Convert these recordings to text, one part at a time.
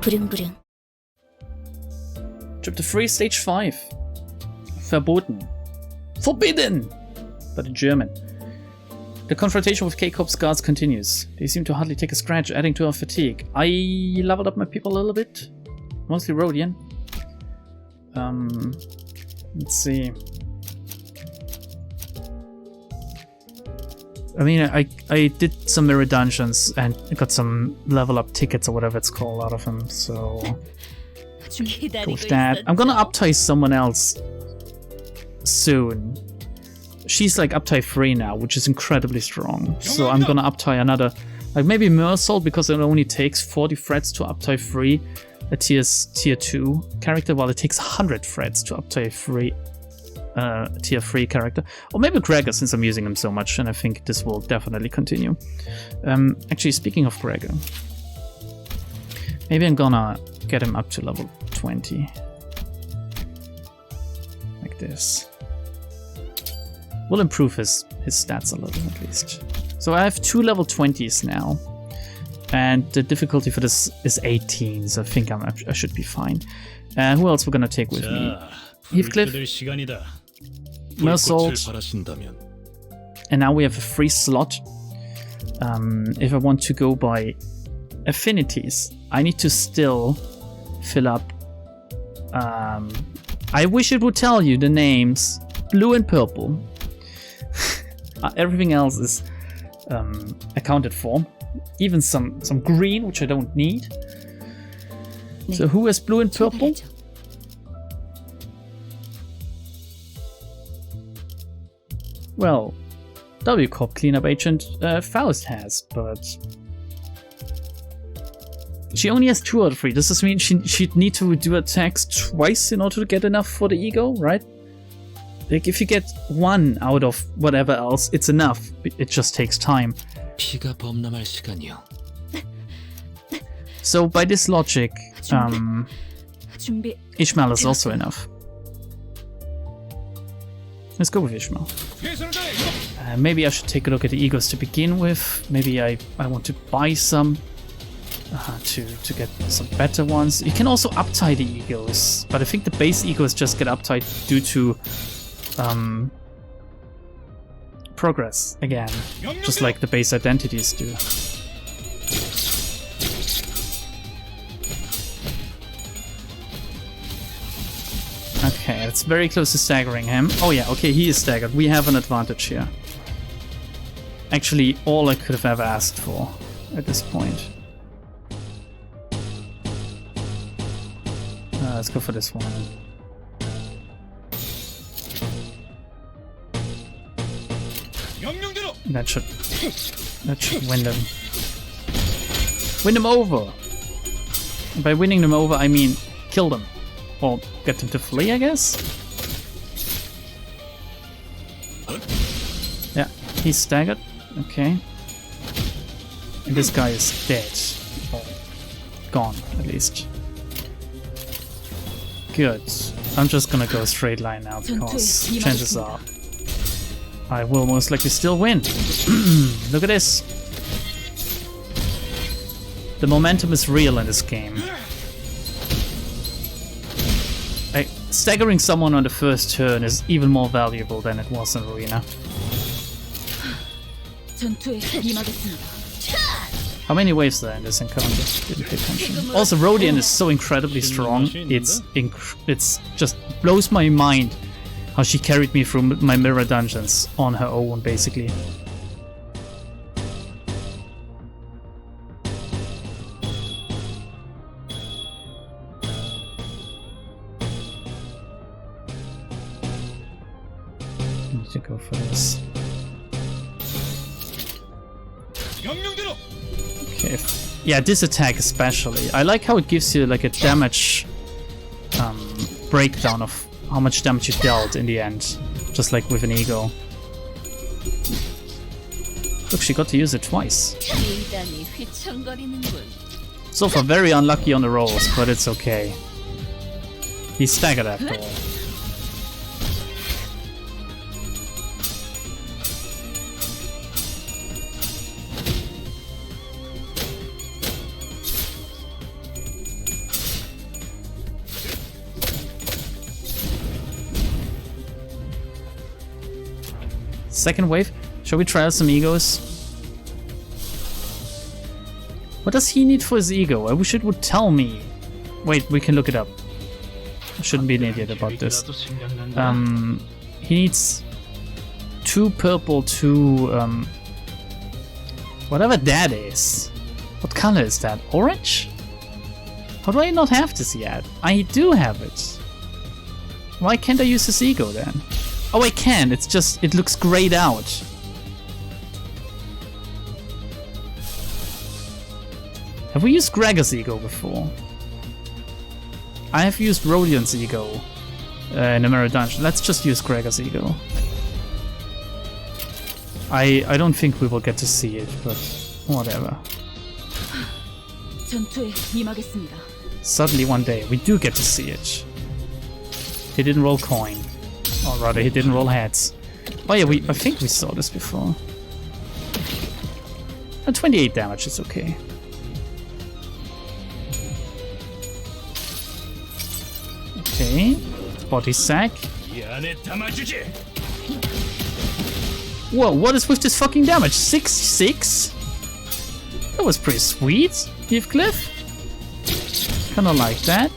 부릉부릉. Chapter 3, Stage 5. Verboten. Forbidden! But in German. The confrontation with K-Corp's guards continues. They seem to hardly take a scratch, adding to our fatigue. I leveled up my people a little bit. Mostly Rhodian. Let's see. I mean, I did some mirror dungeons and got some level up tickets or whatever it's called out of them, so go with that. I'm gonna uptie someone else soon. She's like uptie 3 now, which is incredibly strong. So I'm gonna uptie another, like maybe Mersault, because it only takes 40 threads to uptie 3 a tier 2 character, while it takes 100 threads to uptie 3 tier 3 character. Or maybe Gregor, since I'm using him so much, and I think this will definitely continue. Actually, speaking of Gregor, maybe I'm gonna get him up to level 20. Like this. We'll improve his stats a little at least. So I have 2 level 20s now. And the difficulty for this is 18, so I think I should be fine. Who else we're gonna take with me? Heathcliff, Mersault, and now we have a free slot. If I want to go by affinities, I need to still fill up. I wish it would tell you the names blue and purple. Everything else is accounted for, even some green, which I don't need. So who has blue and purple? Well, W-Corp cleanup agent Faust has, but she only has 2 out of 3. Does this mean she'd need to do attacks twice in order to get enough for the ego, right? Like, if you get 1 out of whatever else, it's enough. It just takes time. So by this logic, Ishmael is also enough. Let's go with Ishmael. Maybe I should take a look at the egos to begin with. Maybe I want to buy some to get some better ones. You can also uptie the egos, but I think the base egos just get uptied due to progress again, just like the base identities do. Okay, it's very close to staggering him. Oh yeah, okay, he is staggered. We have an advantage here. Actually, all I could have ever asked for at this point. Let's go for this one. That should win them. Win them over! And by winning them over, I mean kill them. Or get them to flee, I guess? Yeah, he's staggered. Okay. And this guy is dead. Or gone, at least. Good. I'm just gonna go straight line now, because chances are I will most likely still win. Look at this. The momentum is real in this game. Staggering someone on the first turn is even more valuable than it was in Arena. How many waves are there in this encounter? Didn't pay attention. Also, Rhodian is so incredibly strong. It's just blows my mind how she carried me through my mirror dungeons on her own, basically. To go for this. Okay, yeah, this attack especially. I like how it gives you like a damage breakdown of how much damage you dealt in the end, just like with an ego. Look, she got to use it twice. So far, very unlucky on the rolls, but it's okay. He's staggered after all. Second wave. Shall we try out some egos? What does he need for his ego? I wish it would tell me. Wait, we can look it up. I shouldn't be an idiot about this. He needs 2 purple, 2 whatever that is. What color is that? Orange? How do I not have this yet? I do have it. Why can't I use his ego then? Oh, I can. It's just, it looks grayed out. Have we used Gregor's ego before? I have used Rodian's ego in a mirror dungeon. Let's just use Gregor's ego. I don't think we will get to see it, but whatever. Suddenly one day we do get to see it. He didn't roll coin. Or rather, he didn't roll heads. Oh yeah, I think we saw this before. 28 damage is okay. Okay, body sack. Whoa, what is with this fucking damage? 6-6? That was pretty sweet, Heathcliff. Kinda like that.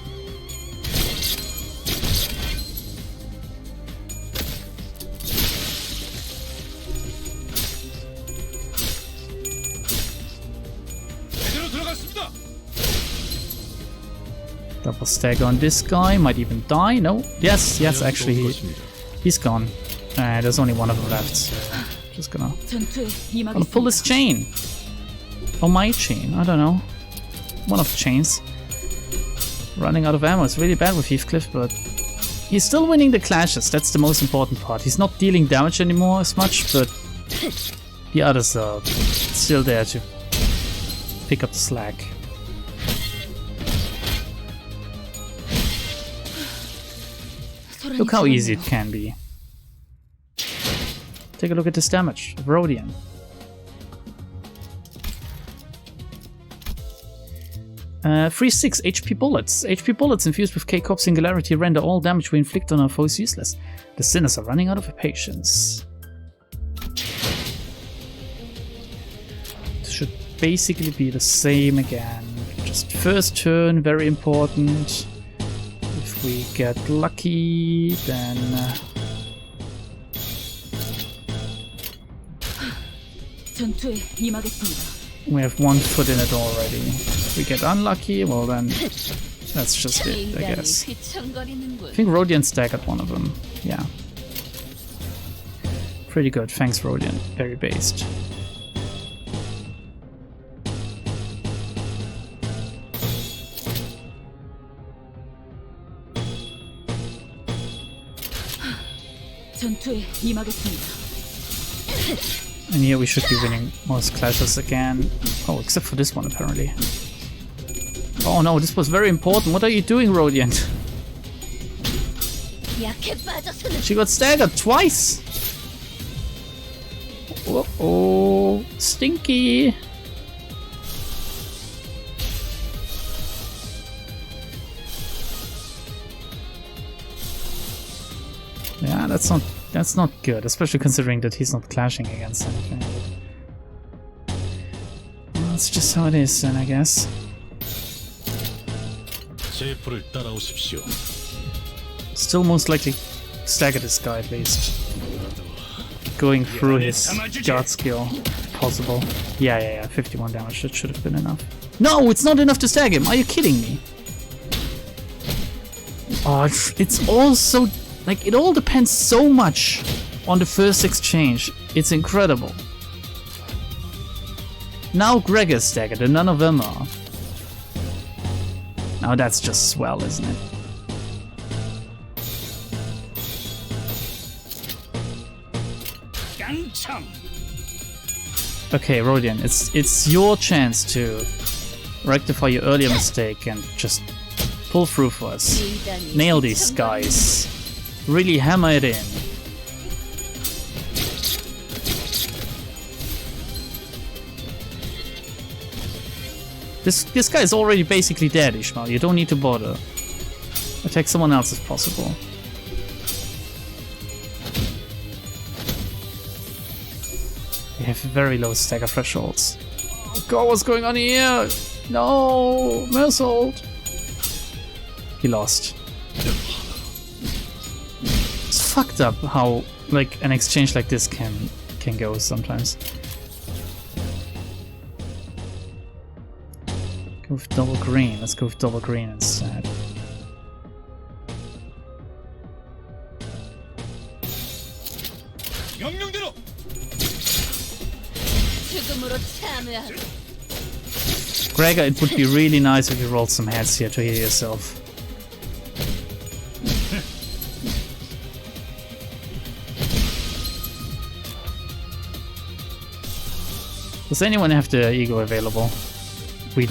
Double stagger on this guy, might even die. No, yes, actually he's gone. There's only one of them left, so just gonna pull this chain. Or my chain, I don't know. One of the chains. Running out of ammo is really bad with Heathcliff, but he's still winning the clashes, that's the most important part. He's not dealing damage anymore as much, but the others are still there to pick up the slack. Look how easy it can be. Take a look at this damage of Rodian. Free 6 HP bullets. HP bullets infused with K-Corp Singularity render all damage we inflict on our foes useless. The sinners are running out of patience. This should basically be the same again. Just first turn, very important. If we get lucky, then... we have 1 foot in it already. If we get unlucky, well then, that's just it, I guess. I think Rodian staggered one of them, yeah. Pretty good, thanks Rodian, very based. And here we should be winning most clashes again. Oh, except for this one apparently. Oh no, this was very important. What are you doing, Rodian? She got staggered twice! Uh-oh, stinky! Yeah, that's not good, especially considering that he's not clashing against anything. Well, that's just how it is then, I guess. Still most likely stagger this guy at least. Going through his guard skill, possible. Yeah, 51 damage, that should have been enough. No, it's not enough to stagger him, are you kidding me? Oh, it's all so... like, it all depends so much on the first exchange. It's incredible. Now Gregor is staggered and none of them are. Now that's just swell, isn't it? Okay, Rodian, it's your chance to rectify your earlier mistake and just pull through for us. Nail these guys. Really hammer it in. This guy is already basically dead, Ishmael. You don't need to bother. Attack someone else if possible. have very low stagger thresholds. Oh god, what's going on here? No, Mersault. He lost. It's fucked up how like an exchange like this can go sometimes. Go with double green. Let's go with double green instead. Gregor, it would be really nice if you rolled some heads here to heal yourself. Does anyone have the ego available? We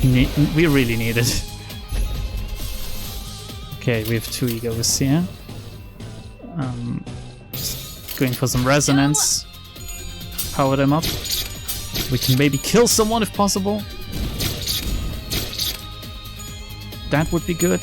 really need it. Okay, we have 2 egos here. Just going for some resonance. Power them up. We can maybe kill someone if possible. That would be good.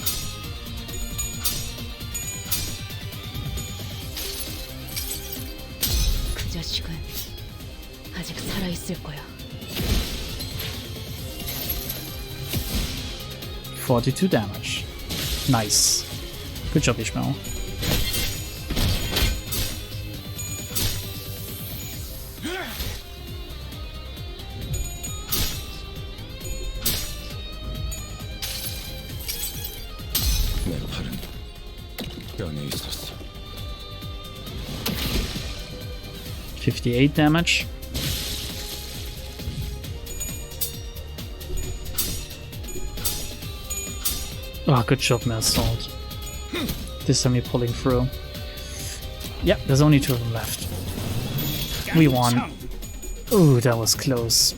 $42 damage. Nice. Good job, Ishmael. $58 damage. Oh, good job, Mersault. This time you're pulling through. Yep, there's only 2 of them left. We won. Ooh, that was close.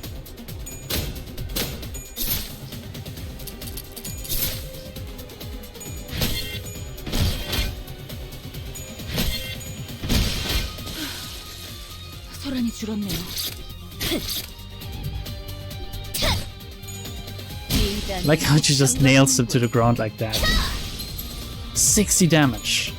Like how she just nails him to the ground like that. 60 damage.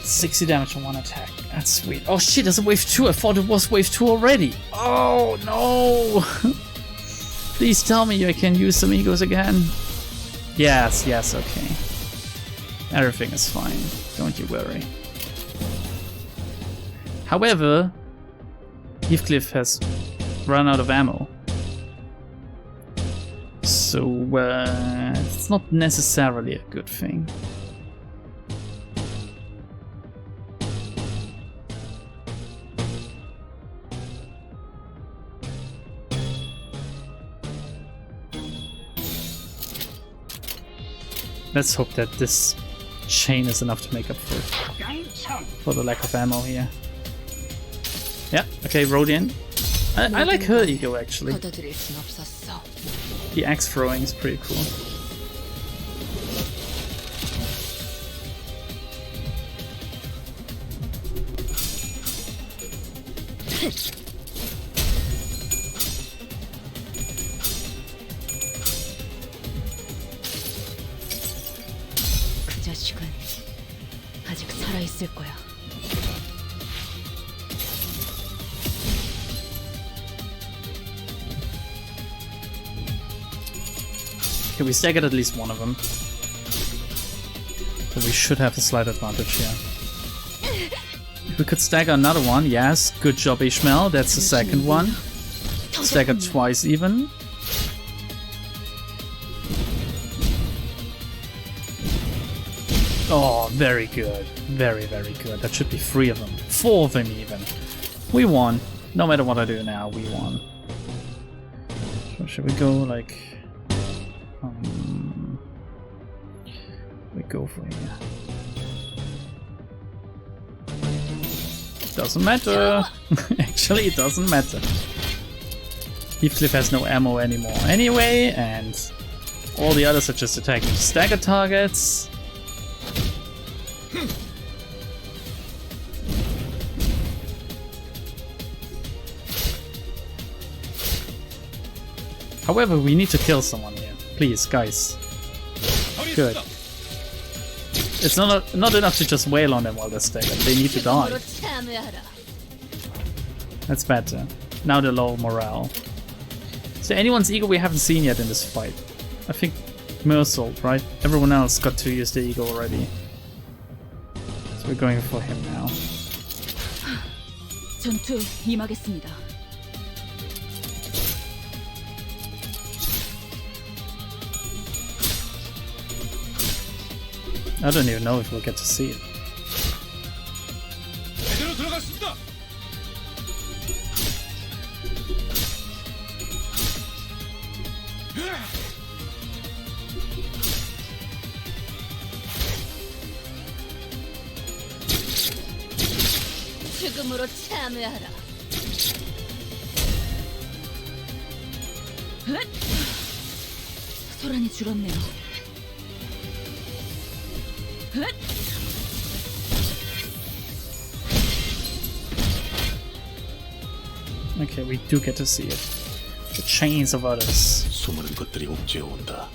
60 damage on 1 attack. That's sweet. Oh shit, there's a wave 2. I thought it was wave 2 already. Oh no. Please tell me I can use some egos again. Yes, yes, okay. Everything is fine. Don't you worry. However, Heathcliff has run out of ammo. So, it's not necessarily a good thing. Let's hope that this chain is enough to make up for the lack of ammo here. Yeah, okay, Rodian. I like her ego actually. The axe throwing is pretty cool. Okay, we staggered at least one of them. So we should have a slight advantage here. If we could stagger another one, yes. Good job, Ishmael. That's the second one. Staggered twice even. Oh, very good. Very, very good. That should be 3 of them. 4 of them even. We won. No matter what I do now, we won. So should we go like... we go for here. Doesn't matter. Actually, it doesn't matter. Heathcliff has no ammo anymore anyway, and all the others are just attacking stagger targets. However, we need to kill someone here. Please, guys. Good. It's not enough to just wail on them while they're staggered. They need to die. That's better. Now they're low morale. Is there anyone's ego we haven't seen yet in this fight? I think Mersault, right? Everyone else got to use the ego already. So we're going for him now. 전투에 임하겠습니다. I don't even know if we'll get to see it. 제대로 들어갔습니다. 죽음으로 참여하라. 소란이 줄었네요. Okay, we do get to see it. The chains of others. 수많은 것들이 옥죄어 온다.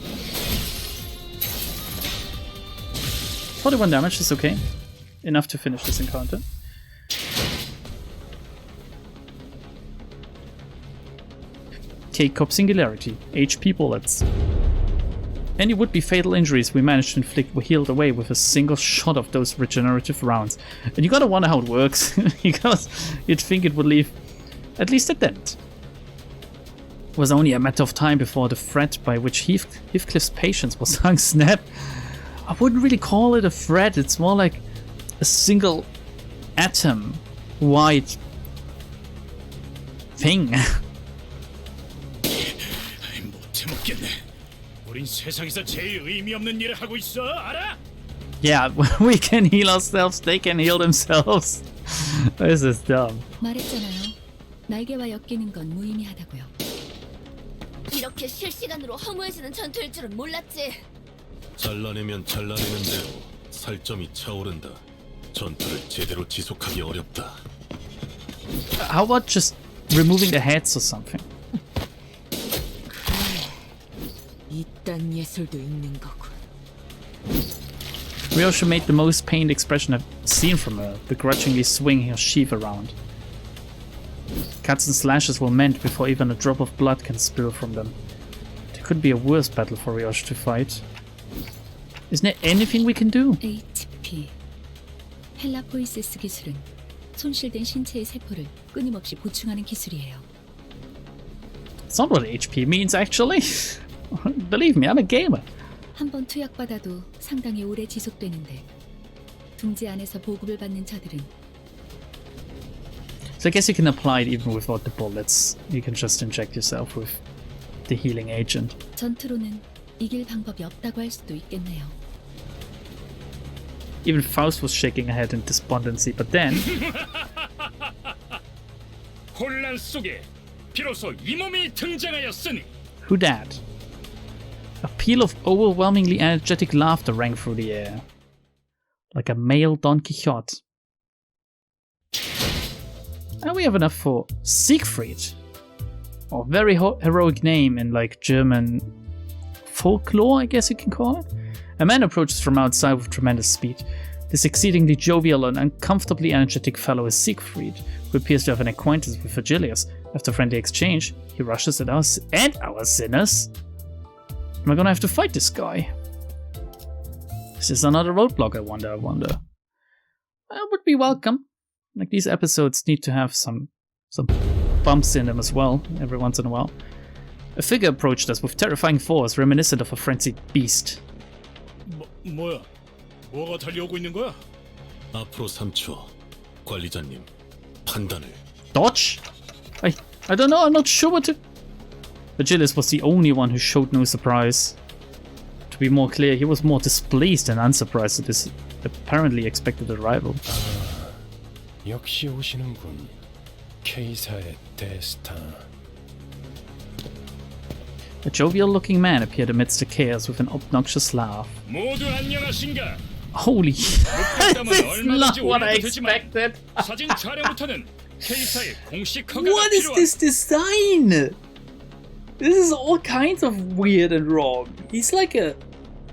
41 damage is okay. Enough to finish this encounter. K-Cop Singularity, HP bullets. Any would-be fatal injuries we managed to inflict were healed away with a single shot of those regenerative rounds. And you gotta wonder how it works, because you'd think it would leave at least a dent. It was only a matter of time before the threat by which Heathcliff's patience was hung snapped. I wouldn't really call it a threat, it's more like a single atom-wide thing. 우린 세상에서 제일 의미 없는 일을 하고 있어, 알아? Yeah, we can heal ourselves, they can heal themselves. This is dumb. 말했잖아요. 날개와 엮이는 건 무의미하다고요. 이렇게 실시간으로 허무해지는 전투일 줄은 몰랐지. 잘라내면 잘라내는 대로 살점이 차오른다. 전투를 제대로 지속하기 어렵다. How about just removing the heads or something? 이딴 예술도 있는 거군. Ryoshi made the most pained expression I've seen from her, begrudgingly swinging her sheath around. Cuts and slashes were meant before even a drop of blood can spill from them. There could be a worse battle for Ryoshi to fight. Isn't there anything we can do? HP. 헬라포이세스 기술은 손실된 신체의 세포를 끊임없이 보충하는 기술이에요. It's not what HP means actually. Believe me, I'm a gamer. 한 번 투약받아도 상당히 오래 지속되는데 둥지 안에서 보급을 받는 자들은 So I guess you can apply it even without the bullets. You can just inject yourself with the healing agent. 전투로는 이길 방법이 없다고 할 수도 있겠네요. Even Faust was shaking her head in despondency, but then... 혼란 속에 비로소 이 몸이 등장하였으니. Who dat? A peal of overwhelmingly energetic laughter rang through the air. Like a male Don Quixote. And we have enough for Siegfried. A very heroic name in like German folklore, I guess you can call it. A man approaches from outside with tremendous speed. This exceedingly jovial and uncomfortably energetic fellow is Siegfried, who appears to have an acquaintance with Virgilius. After friendly exchange, he rushes at us and our sinners. Am I gonna have to fight this guy? Is this another roadblock, I wonder? That would be welcome. Like, these episodes need to have some bumps in them as well, every once in a while. A figure approached us with terrifying force reminiscent of a frenzied beast. 뭐야? 뭐가 달려오고 있는 거야? 앞으로 3초. 관리자님, 판단을. Dodge? I don't know, I'm not sure what to... Virgilius was the only one who showed no surprise. To be more clear, he was more displeased than unsurprised at this apparently expected arrival. 역시 오시는군. K사의 데스타. A jovial-looking man appeared amidst the chaos with an obnoxious laugh. 모두 안녕하신가? Holy this is not what I expected! 사진 촬영부터는 K사의 공식 허가가 What is 필요한. this design? This is all kinds of weird and wrong. He's like a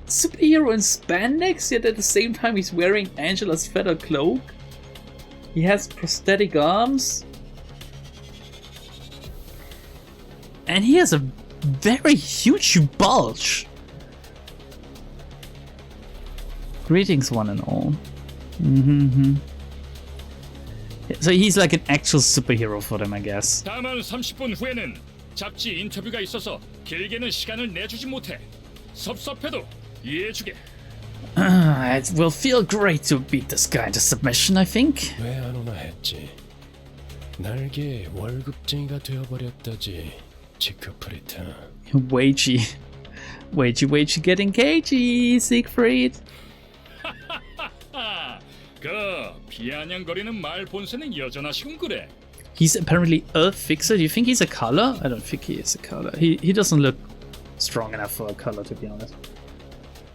superhero in spandex, yet at the same time he's wearing Angela's feather cloak. He has prosthetic arms. And he has a very huge bulge. Greetings, one and all. So he's like an actual superhero for them, I guess. 다만 30분 후에는 잡지 인터뷰가 있어서 길게는 시간을 내주지 못해. 섭섭해도 이해해주게. It will feel great to beat this guy into submission, I think. 왜 안 오나 했지. 날개 월급쟁이가 되어버렸다지. 지크프리트. Wagey getting cagey, Siegfried. 그 비아냥거리는 말 본세는 여전하시군 그래. He's apparently a fixer. Do you think he's a color? I don't think he is a color. He doesn't look strong enough for a color, to be honest.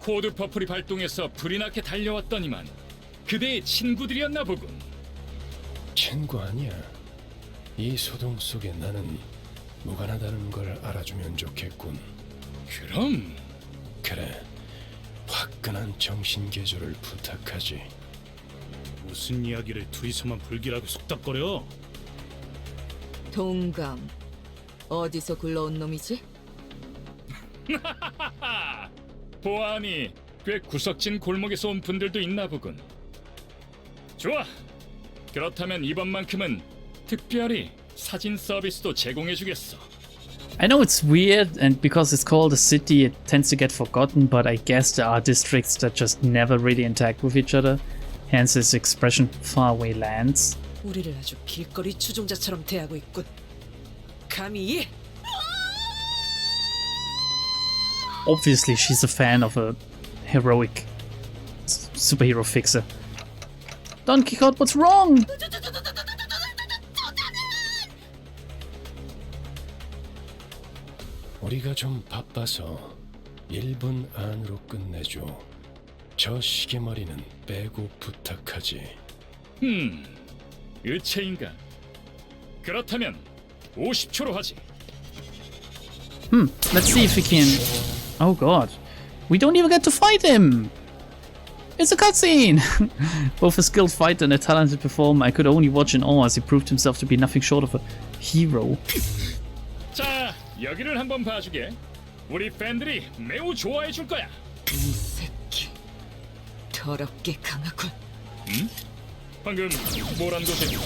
코드 퍼플이 발동해서 불이 나게 달려왔더니만 그대의 친구들이었나 보군. 친구 아니야. 이 소동 속에 나는 무관하다는 걸 알아주면 좋겠군. 그럼 그래. 화끈한 정신 개조를 부탁하지. 무슨 이야기를 둘이서만 불길하게 속닥거려? 동감. 어디서 굴러온 놈이지? 보아하니 꽤 구석진 골목에서 온 분들도 있나 보군. 좋아. 그렇다면 이번만큼은 특별히 사진 서비스도 제공해주겠어. I know it's weird, and because it's called a city, it tends to get forgotten, but I guess there are districts that just never really interact with each other. Hence this expression, faraway lands. 우리를 아주 길거리 추종자처럼 대하고 있군. 감히 Obviously, she's a fan of a heroic superhero fixer. Don Quixote, what's wrong? 우리가 좀 바빠서 1분 안으로 끝내줘. 저 시계머리는 빼고 부탁하지. 의체인가? 그렇다면 50초로 하지. Let's see if we can... Oh god. We don't even get to fight him! It's a cutscene! Both a skilled fighter and a talented performer, I could only watch in awe as he proved himself to be nothing short of a hero. 자, 여기를 한번 봐주게. 우리 팬들이 매우 좋아해 줄 거야. 이 새끼. 더럽게 강하군. 방금 뭐란 거지?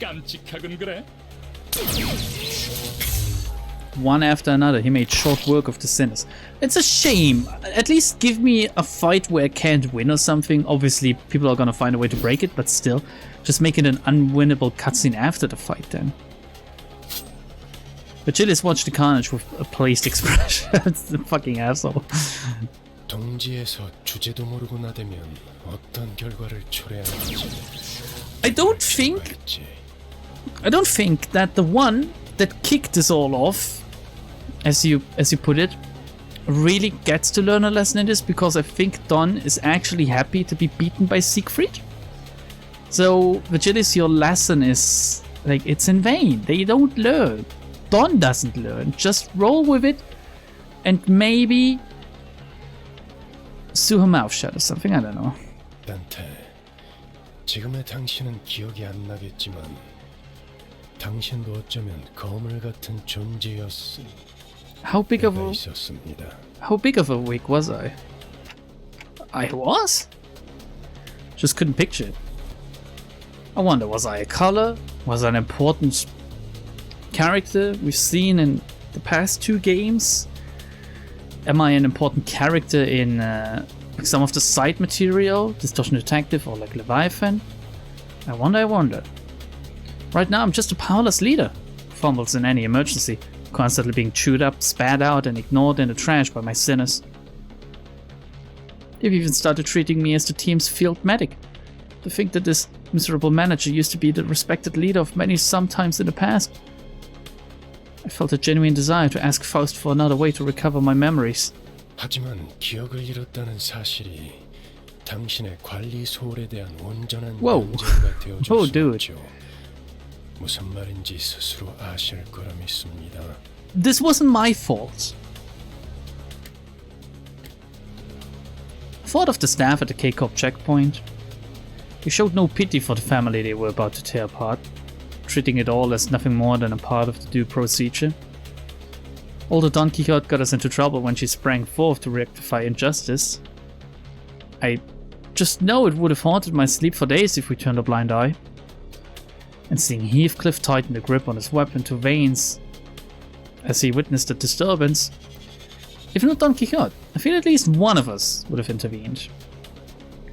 깜찍하군 그래. One after another, he made short work of the sinners. It's a shame. At least give me a fight where I can't win or something. Obviously, people are gonna find a way to break it, but still, just make it an unwinnable cutscene after the fight then. But Gillis watched the carnage with a pleased expression. It's the fucking asshole. 동지에서 주제도 모르고 나대면 어떤 결과를 초래하는지 I don't think that the one that kicked this all off, as you put it, really gets to learn a lesson in this, because I think Don is actually happy to be beaten by Siegfried. So, Virgilis, your lesson is like, it's in vain. They don't learn. Don doesn't learn. Just roll with it and maybe sue her mouth shut or something. I don't know. 단테, 지금의 당신은 기억이 안 나겠지만 당신도 어쩌면 거물 같은 존재였을 How big of 때가 a 있었습니다. wig was I? I was? Just couldn't picture it. I wonder, was I a color? Was I an important character we've seen in the past 2 games? Am I an important character in some of the side material, Distortion Detective or like Leviathan? I wonder. Right now I'm just a powerless leader who fumbles in any emergency, constantly being chewed up, spat out and ignored in the trash by my sinners. They've even started treating me as the team's field medic. To think that this miserable manager used to be the respected leader of many sometimes in the past. I felt a genuine desire to ask Faust for another way to recover my memories. 하지만 기억을 잃었다는 사실이 당신의 관리 소홀에 대한 온전한 Whoa. 문제가 되어줄 Oh, 수 dude. 없죠. 무슨 말인지 스스로 아실 거라 믿습니다. This wasn't my fault. I thought of the staff at the K-Corp checkpoint. They showed no pity for the family they were about to tear apart. treating it all as nothing more than a part of the due procedure. Although Don Quixote got us into trouble when she sprang forth to rectify injustice, I just know it would have haunted my sleep for days if we turned a blind eye. And seeing Heathcliff tighten the grip on his weapon to Vane's as he witnessed the disturbance, if not Don Quixote, I feel at least one of us would have intervened.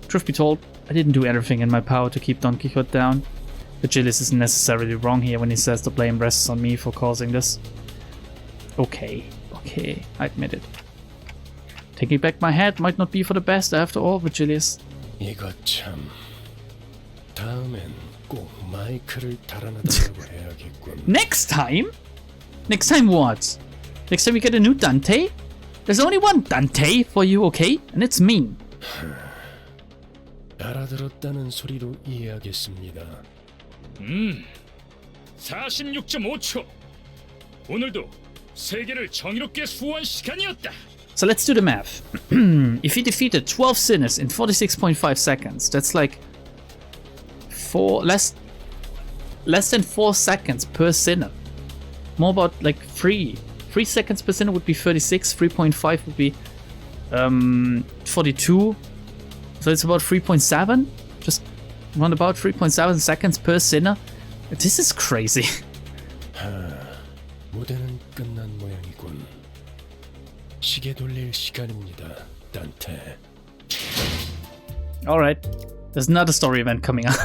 Truth be told, I didn't do everything in my power to keep Don Quixote down. Virgilius isn't necessarily wrong here when he says the blame rests on me for causing this. Okay, I admit it. Taking back my head might not be for the best after all, Virgilius. 이거 참. 다음엔 꼭 마이크를 달아나달라고 해야겠군. Next time? Next time what? Next time we get a new Dante? There's only one Dante for you, okay? And it's me. 알아들었다는 소리로 이해하겠습니다. 46.5초. 오늘도 세계를 정의롭게 수호한 시간이었다. So let's do the math. If he defeated 12 sinners in 46.5 seconds, that's like less than 4 seconds per sinner. More about like 3 seconds per sinner would be 36, 3.5 would be 42. So it's about 3.7, just around about 3.7 seconds per sinner. This is crazy. 무대는 끝난 모양이군. 시계 돌릴 시간입니다, 단테. Alright, there's another story event coming up.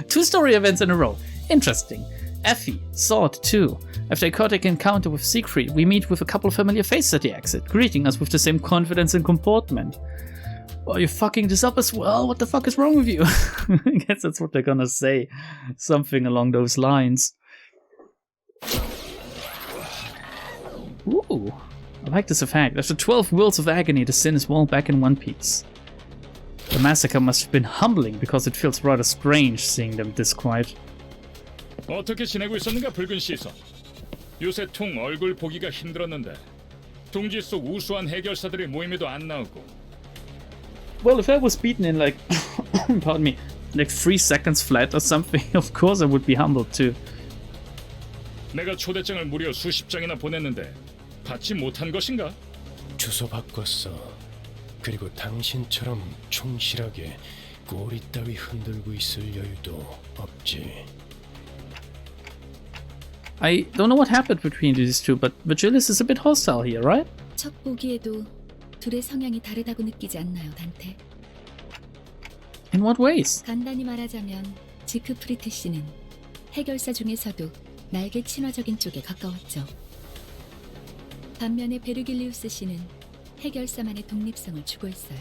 2 story events in a row. Interesting. Effie, Sword 2. After a chaotic encounter with Siegfried, we meet with a couple of familiar faces at the exit, greeting us with the same confidence and comportment. Oh, you're fucking this up as well? What the fuck is wrong with you? I guess that's what they're gonna say. Something along those lines. Ooh, I like this effect. After 12 worlds of agony, the sin is all back in one piece. The massacre must have been humbling because it feels rather strange seeing them this quiet. 어떻게 지내고 있었는가 붉은 시선. 요새 통 얼굴 보기가 힘들었는데 둥지 속 우수한 해결사들의 모임에도 안 나오고. Well, if I was beaten in like, pardon me, like 3 seconds flat or something, of course I would be humbled too. 내가 초대장을 무려 수십 장이나 보냈는데 받지 못한 것인가? 주소 바꿨어. 그리고 당신처럼 충실하게 꼬리 따위 흔들고 있을 여유도 없지. I don't know what happened between these two, but Virgilius is a bit hostile here, right? 첫 보기에도 둘의 성향이 다르다고 느끼지 않나요, 단테? In what ways? 간단히 말하자면 지크프리트 씨는 해결사 중에서도 날개 친화적인 쪽에 가까웠죠. 반면에 베르길리우스 씨는 해결사만의 독립성을 추구했어요.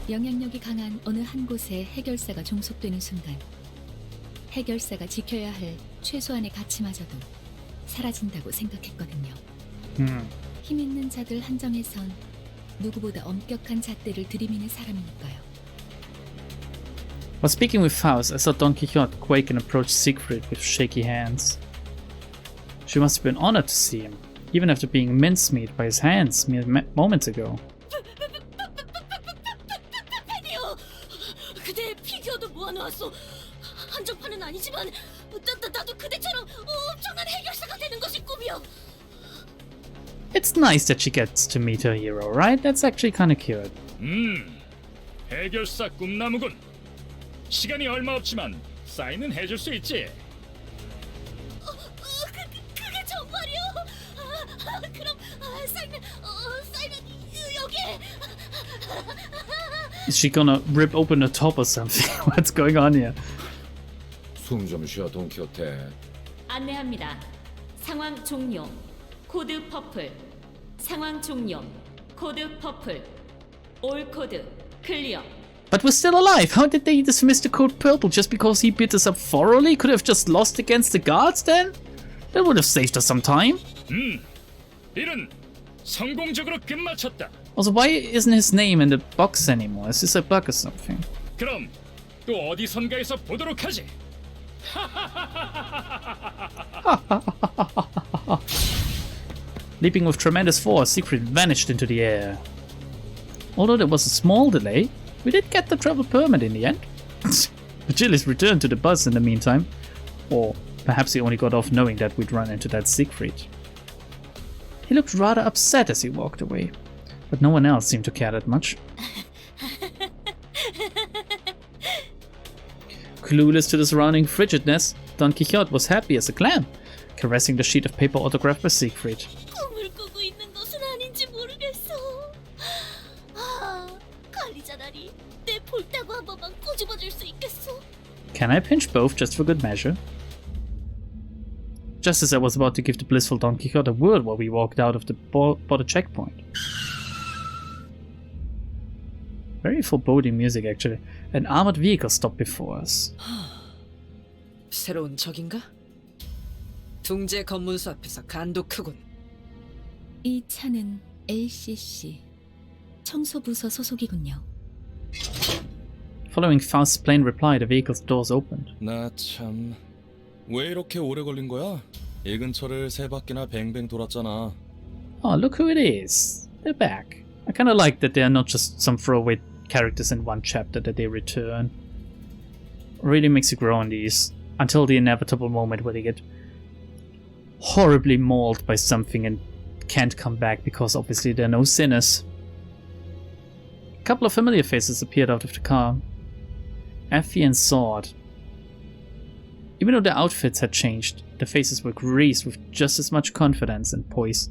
영향력이 강한 어느 한 곳에 해결사가 종속되는 순간 해결사가 지켜야 할 최소한의 가치마저도 사라진다고 생각했거든요. 힘 있는 자들 한정에선 누구보다 엄격한 잣대를 들이미는 사람이니까요. While speaking with Faust, I saw Don Quixote quake and approach Siegfried with shaky hands. She must have been honored to see him, even after being mincemeat by his hands mere moments ago. 팬이요. 그대 피규어도 모아놓았어. 한정판은 아니지만 나도 그대처럼 엄청난 해결사가 되는 것이 꿈이야. It's nice that she gets to meet her hero, right? That's actually kind of cute. 해결사 꿈나무군. 시간이 얼마 없지만 사인은 해줄 수 있지. 그게 정말이요? 그럼 사인은 여기. Is she gonna rip open the top or something? What's going on here? 숨 좀 쉬어 돈키호테. 안내합니다. 상황 종료. 코드 퍼플. 상황 종료. 코드 퍼플. 올 코드 클리어. But we're still alive. How did they dismiss the code purple just because he beat us up thoroughly? Could have just lost against the guards then? That would have saved us some time. 일은 성공적으로 끝마쳤다. Also, why isn't his name in the box anymore? Is this a bug or something? 그럼 또 어디선가에서 보도록 하지. Leaping with tremendous force, Siegfried vanished into the air. Although there was a small delay, we did get the travel permit in the end. Virgilius returned to the bus in the meantime, Or perhaps he only got off knowing that we'd run into that Siegfried. He looked rather upset as he walked away, but no one else seemed to care that much. Clueless to the surrounding frigidness, Don Quixote was happy as a clam, caressing the sheet of paper autographed by Siegfried. 꿈을 꾸고 있는 것은 아닌지 모르겠어. 아, 관리자다리, 내 볼따구 한 번만 꼬집어줄 수 있겠어? Can I pinch both just for good measure? Just as I was about to give the blissful Don Quixote a word while we walked out of the border checkpoint. Very foreboding music actually. An armored vehicle stopped before us. 새로운 적인가? 둥제 검문소 앞에서 간도 크군. 이 차는 LCC 청소부서 소속이군요. Following Faust's plain reply, the vehicle's doors opened. 나 참... 왜 이렇게 오래 걸린 거야? 이 근처를 세 바퀴나 뱅뱅 돌았잖아. Oh, look who it is. They're back. I kinda like that they're not just some throwaway characters in one chapter that they return. Really makes you grow on these, until the inevitable moment where they get horribly mauled by something and can't come back because obviously they're no sinners. A couple of familiar faces appeared out of the car. Effie and Sword. Even though their outfits had changed, their faces were greased with just as much confidence and poise.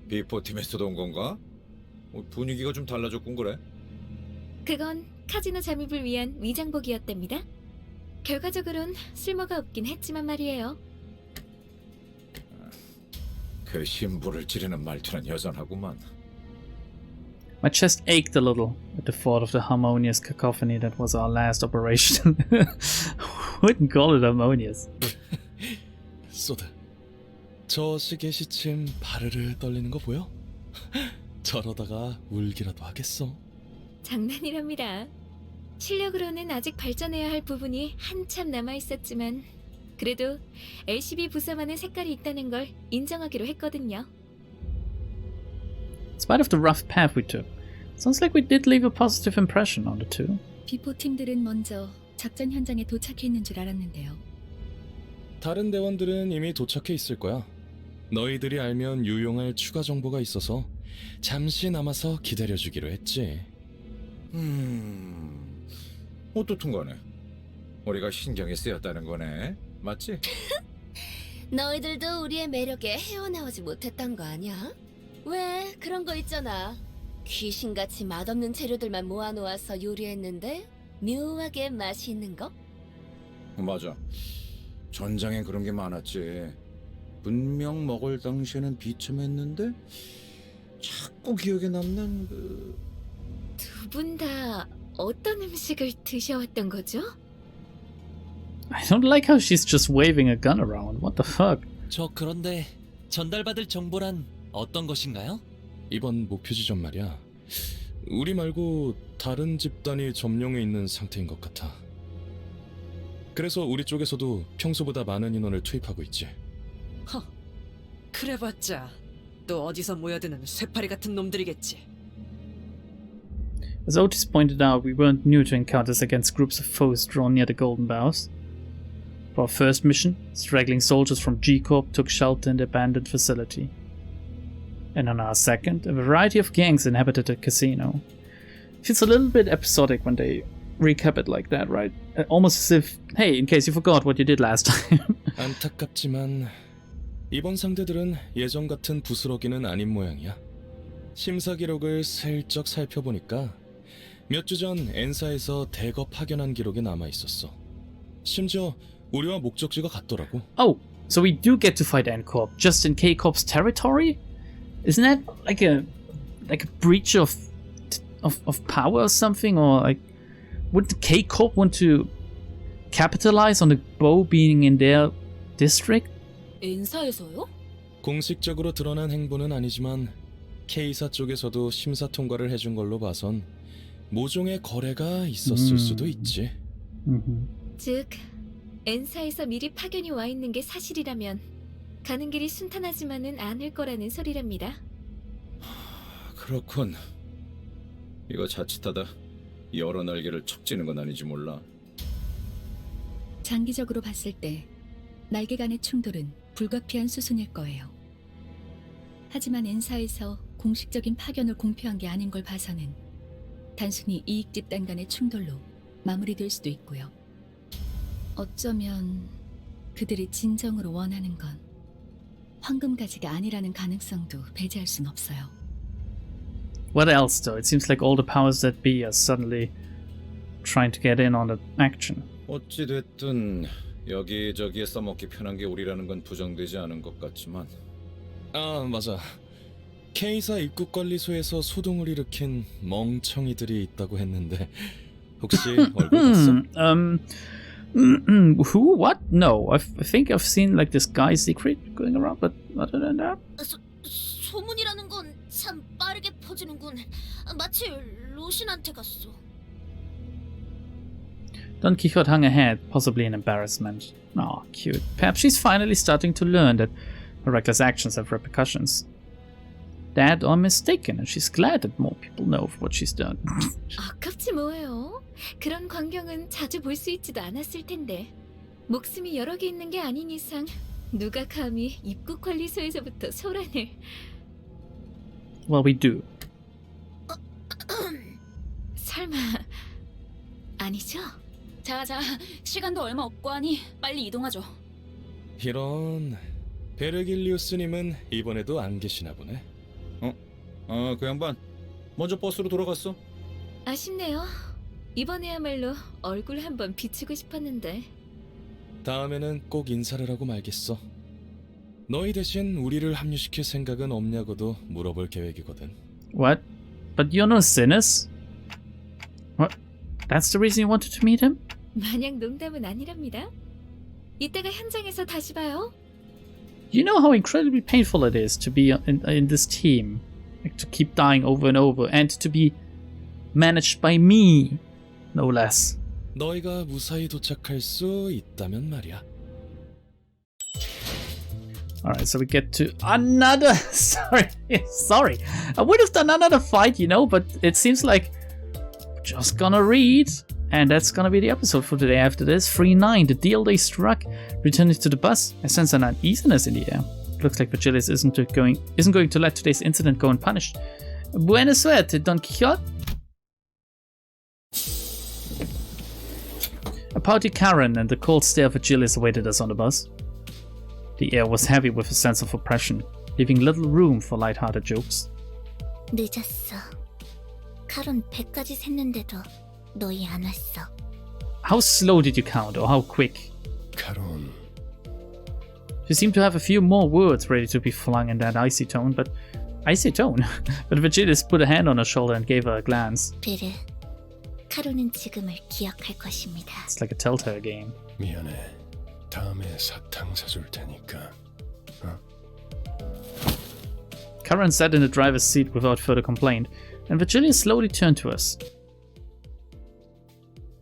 비포 팀에서도 온 건가? 분위기가 좀 달라졌군 그래. 그건 카지노 잠입을 위한 위장복이었답니다. 결과적으론 쓸모가 없긴 했지만 말이에요. 그 심부를 찌르는 말투는 여전하구만. My chest ached a little at the thought of the harmonious cacophony that was our last operation. Wouldn't call it harmonious. 소드, 저 시계 시침 바르르 떨리는 거 보여? 저러다가 울기라도 하겠어. 장난이랍니다. 실력으로는 아직 발전해야 할 부분이 한참 남아있었지만 그래도 LCB 부서만의 색깔이 있다는 걸 인정하기로 했거든요. In spite of the rough path we took, sounds like we did leave a positive impression on the two. 비포 팀들은 먼저 작전 현장에 도착해 있는 줄 알았는데요. 다른 대원들은 이미 도착해 있을 거야. 너희들이 알면 유용할 추가 정보가 있어서 잠시 남아서 기다려주기로 했지. 어떻든 간에 우리가 신경이 쓰였다는 거네. 맞지? 너희들도 우리의 매력에 헤어나오지 못했던 거 아니야? 왜 그런 거 있잖아. 귀신같이 맛없는 재료들만 모아놓아서 요리했는데 묘하게 맛이 있는 거? 맞아. 전장에 그런 게 많았지. 분명 먹을 당시에는 비참했는데 자꾸 기억에 남는 그... 두 분 다 어떤 음식을 드셔왔던 거죠? I don't like how she's just waving a gun around. What the fuck? 저 그런데 전달받을 정보란 어떤 것인가요? 이번 목표 지점 말이야. 우리 말고 다른 집단이 점령해 있는 상태인 것 같아. 그래서 우리 쪽에서도 평소보다 많은 인원을 투입하고 있지. 그래봤자 또 어디서 모여드는 쇠파리 같은 놈들이겠지. As Otis pointed out, we weren't new to encounters against groups of foes drawn near the Golden Bows. For our first mission, straggling soldiers from G-Corp took shelter in the abandoned facility. And on our second, a variety of gangs inhabited the casino. Feels a little bit episodic when they recap it like that, right? Almost as if, hey, in case you forgot what you did last time. 안타깝지만 이번 상대들은 예전 같은 부스러기는 아닌 모양이야. 심사 기록을 슬쩍 살펴보니까 몇 주 전 엔사에서 대거 파견한 기록이 남아 있었어. 심지어 우리와 목적지가 같더라고. Oh, so we do get to fight N-Corp just in K-Corp's territory? Isn't that like a breach of power or something? Or like, would the K-Corp want to capitalize on the bow being in their district? 엔사에서요? 공식적으로 드러난 행보는 아니지만 K사 쪽에서도 심사 통과를 해준 걸로 봐선 모종의 거래가 있었을 수도 있지. 즉, 엔사에서 미리 파견이 와 있는 게 사실이라면 가는 길이 순탄하지만은 않을 거라는 소리랍니다. 그렇군. 이거 자칫하다 여러 날개를 척지는 건 아닌지 몰라. 장기적으로 봤을 때 날개 간의 충돌은 불가피한 수순일 거예요. 하지만 엔사에서 공식적인 파견을 공표한 게 아닌 걸 봐서는 단순히 이익 집단 간의 충돌로 마무리될 수도 있고요. 어쩌면 그들이 진정으로 원하는 건 황금가지가 아니라는 가능성도 배제할 순 없어요. What else though? It seems like all the powers that be are suddenly trying to get in on the action. 어찌 됐든 여기저기에 써먹기 편한 게 우리라는 건 부정되지 않은 것 같지만 아, 맞아. K사 입국관리소에서 소동을 일으킨 멍청이들이 있다고 했는데 혹시 얼굴 봤어? Who? What? No, I think I've seen like this guy Siegfried going around, but other than that, 소문이라는 건 참 빠르게 퍼지는군. 마치 로신한테 갔어. Don Quixote hung her head, possibly in embarrassment. Aw, cute. Perhaps she's finally starting to learn that her reckless actions have repercussions. That or mistaken, and she's glad that more people know of what she's done. 아깝지 뭐예요. 그런 광경은 자주 볼 수 있지도 않았을 텐데. 목숨이 여러 개 있는 게 아닌 이상 누가 감히 입국관리소에서부터 소란을... Well, we do. 설마... 아니죠? 자자, 시간도 얼마 없고 하니 빨리 이동하죠. 이런... 베르길리우스님은 이번에도 안 계시나 보네. 그 양반 먼저 버스로 돌아갔어. 아쉽네요. 이번에야말로 얼굴 한번 비추고 싶었는데. 다음에는 꼭 인사를 하고 말겠어. 너희 대신 우리를 합류시킬 생각은 없냐고도 물어볼 계획이거든. What? But you're no sinners? What? That's the reason you wanted to meet him? 마냥 농담은 아니랍니다. 이따가 현장에서 다시 봐요. You know how incredibly painful it is to be in this team, like to keep dying over and over, and to be managed by me, no less. 너희가 무사히 도착할 수 있다면 말이야. Alright, so we get to another... Sorry. I would have done another fight, you know, but it seems like we're just gonna read. And that's gonna be the episode for today. After this, 3-9, the deal they struck. Returning to the bus, I sense an uneasiness in the air. Looks like Virgilius isn't going to let today's incident go unpunished. Buena suerte, Don Quixote. A pouty Karen and the cold stare of Virgilius awaited us on the bus. The air was heavy with a sense of oppression, leaving little room for light-hearted jokes. 늦었어. 카론 100까지 샜는데도 너희 안 왔어. How slow did you count, or how quick? 카론. She seemed to have a few more words ready to be flung in that icy tone, but Virgilius put a hand on her shoulder and gave her a glance. 베르, 카론은 지금을 기억할 것입니다. It's like a telltale game. 미안해. 다음에 사탕 사줄 테니까. Karen sat in the driver's seat without further complaint, and Virgilius slowly turned to us.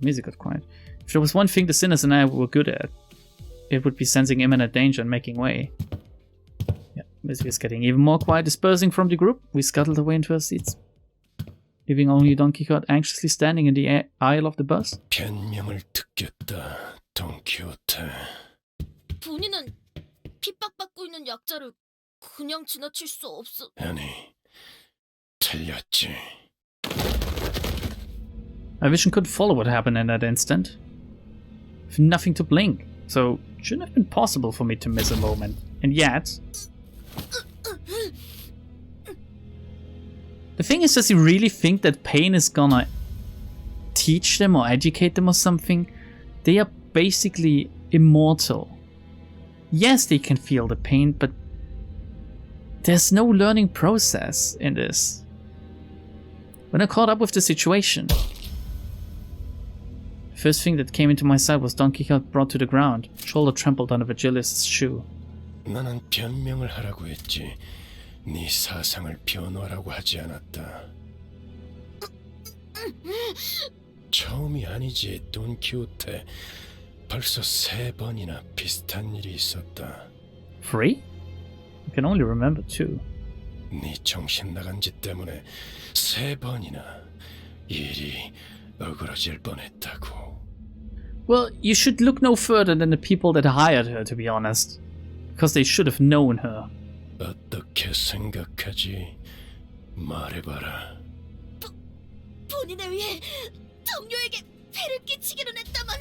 Music got quiet. If there was one thing the sinners and I were good at, it would be sensing imminent danger and making way. Yeah, music is getting even more quiet. Dispersing from the group, we scuttled away into our seats, leaving only Don Quixote anxiously standing in the aisle of the bus. 변명을 듣겠다, Don Quixote. 본인은 핍박받고 있는 약자를 그냥 지나칠 수 없어. 아니, 틀렸지. My vision couldn't follow what happened in that instant. With nothing to blink, so it shouldn't have been possible for me to miss a moment. And yet... The thing is, does he really think that pain is gonna teach them or educate them or something? They are basically immortal. Yes, they can feel the pain, but there's no learning process in this. When I caught up with the situation, the first thing that came into my sight was Don Quixote brought to the ground, shoulder trampled under Virgilius' shoe. 나는 변명을 하라고 했지. 네 사상을 변호하라고 하지 않았다. 처음이 아니지, 돈 키호테. 벌써 3번이나 비슷한 일이 있었다. 3? I can only remember 2. 네 정신 나간 짓 때문에 3번이나 일이 어그러질 뻔했다고. Well, you should look no further than the people that hired her, to be honest. Because they should have known her. 어떻게 생각하지? 말해봐라. 본인을 위해 동료에게 패를 끼치기는 했다만.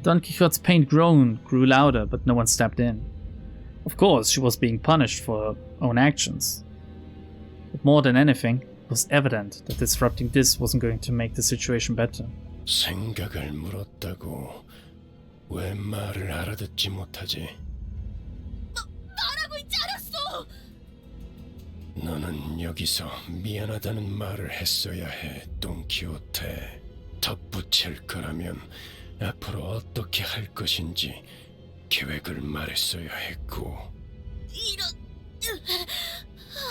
Don Quixote's pained groan grew louder, but no one stepped in. Of course, she was being punished for her own actions. But more than anything, it was evident that disrupting this wasn't going to make the situation better. 생각을 물었다고 왜 말을 알아듣지 못하지? 말하고 있지 않았어. 너는 여기서 미안하다는 말을 했어야 해, 돈키호테. 덧붙일 거라면 앞으로 어떻게 할 것인지 계획을 말했어야 했고. 이런...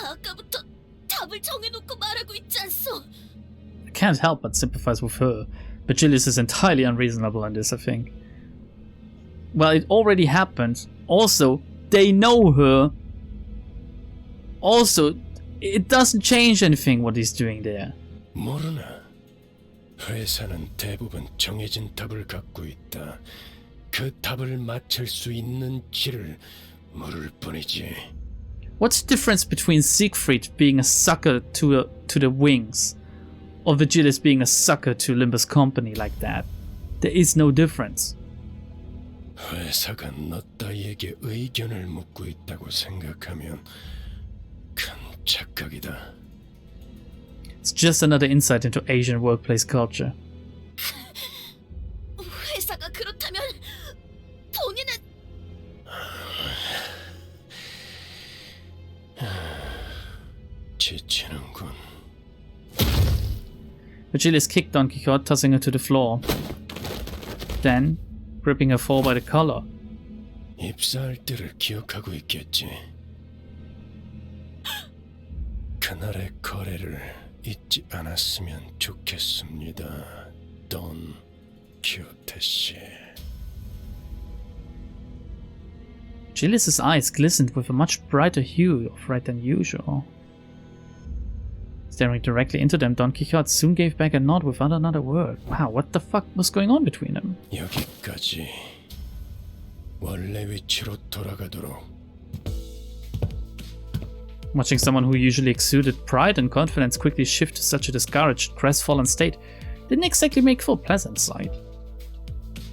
아까부터 답을 정해놓고 말하고 있지 않소. I can't help but sympathize with her. Virgilius is entirely unreasonable in this, I think. Well, it already happened. Also, they know her. Also, it doesn't change anything what he's doing there. 모르나? 회사는 대부분 정해진 답을 갖고 있다. 그 답을 맞출 수 있는 지를 물을 뿐이지. What's the difference between Siegfried being a sucker to the wings, or Virgilius being a sucker to Limbus company like that? There is no difference. 회사가 너 따위에게 의견을 묻고 있다고 생각하면 큰 착각이다. It's just another insight into Asian workplace culture. 회사가 그렇다면 본인은... 지치는군. Virgilius kicked Don Quixote, tossing her to the floor. Then, gripping her fore by the collar. 입사할 때를 기억하고 있겠지. 그날의 거래를 잊지 않았으면 좋겠습니다, 돈 키호테 씨. Virgilius's eyes glistened with a much brighter hue of red than usual. Staring directly into them, Don Quixote soon gave back a nod without another word. Wow, what the fuck was going on between them? 여기까지 원래 위치로 돌아가도록. Watching someone who usually exuded pride and confidence quickly shift to such a discouraged, crestfallen state didn't exactly make for a pleasant sight.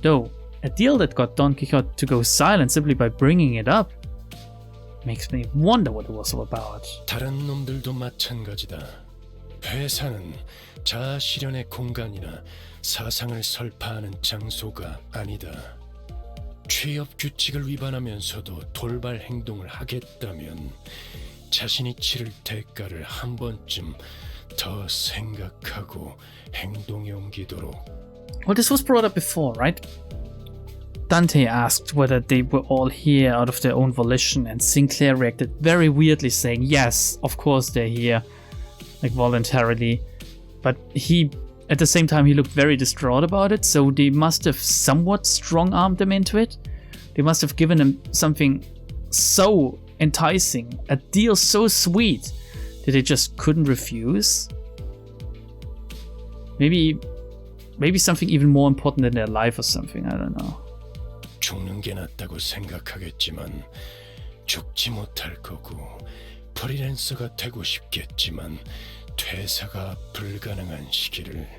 Though, a deal that got Don Quixote to go silent simply by bringing it up makes me wonder what it was all about. 다른 놈들도 마찬가지다. 회사는 자아 실현의 공간이나 사상을 설파하는 장소가 아니다. 취업 규칙을 위반하면서도 돌발 행동을 하겠다면 자신이 치를 대가를 한 번쯤 더 생각하고 행동에 옮기도록. Well, this was brought up before, right? Dante asked whether they were all here out of their own volition, and Sinclair reacted very weirdly, saying, yes, of course they're here, like voluntarily. But at the same time, he looked very distraught about it, so they must have somewhat strong-armed them into it. They must have given him something so enticing, a deal so sweet, that they just couldn't refuse. Maybe something even more important in their life or something, I don't know. 죽는 게 낫다고 생각하겠지만 죽지 못할 거고 프리랜서가 되고 싶겠지만 퇴사가 불가능한 시기를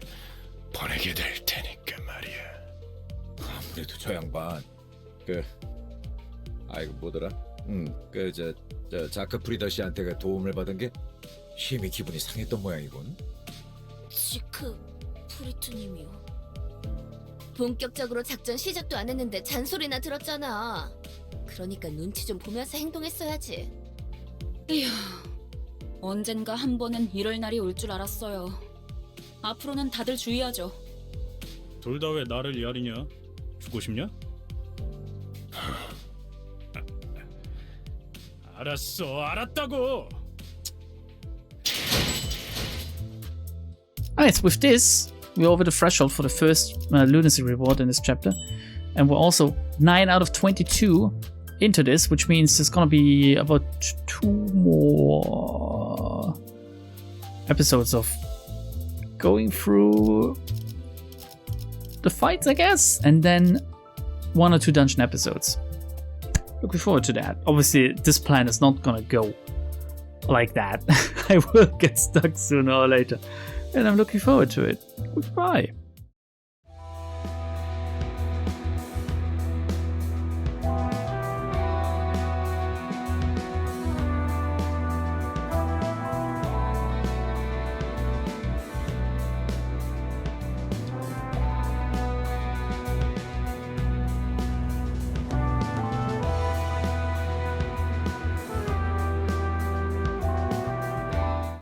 보내게 될 테니까 말이야. 아무래도 저 양반 아이고 뭐더라? 저 자크 프리더 씨한테 도움을 받은 게 힘이 기분이 상했던 모양이군. 지크 프리트님이요. 본격적으로 작전 시작도 안 했는데 잔소리나 들었잖아. 그러니까 눈치 좀 보면서 행동했어야지. 이야, 언젠가 한 번은 이럴 날이 올 줄 알았어요. 앞으로는 다들 주의하죠. 둘 다 왜 나를 야리냐? 죽고 싶냐? 알았어, 알았다고. Alright, with this, we're over the threshold for the first lunacy reward in this chapter. And we're also 9 out of 22 into this, which means there's gonna be about 2 more episodes of going through the fights, I guess, and then 1 or 2 dungeon episodes. Looking forward to that. Obviously, this plan is not gonna go like that. I will get stuck sooner or later, and I'm looking forward to it. Goodbye.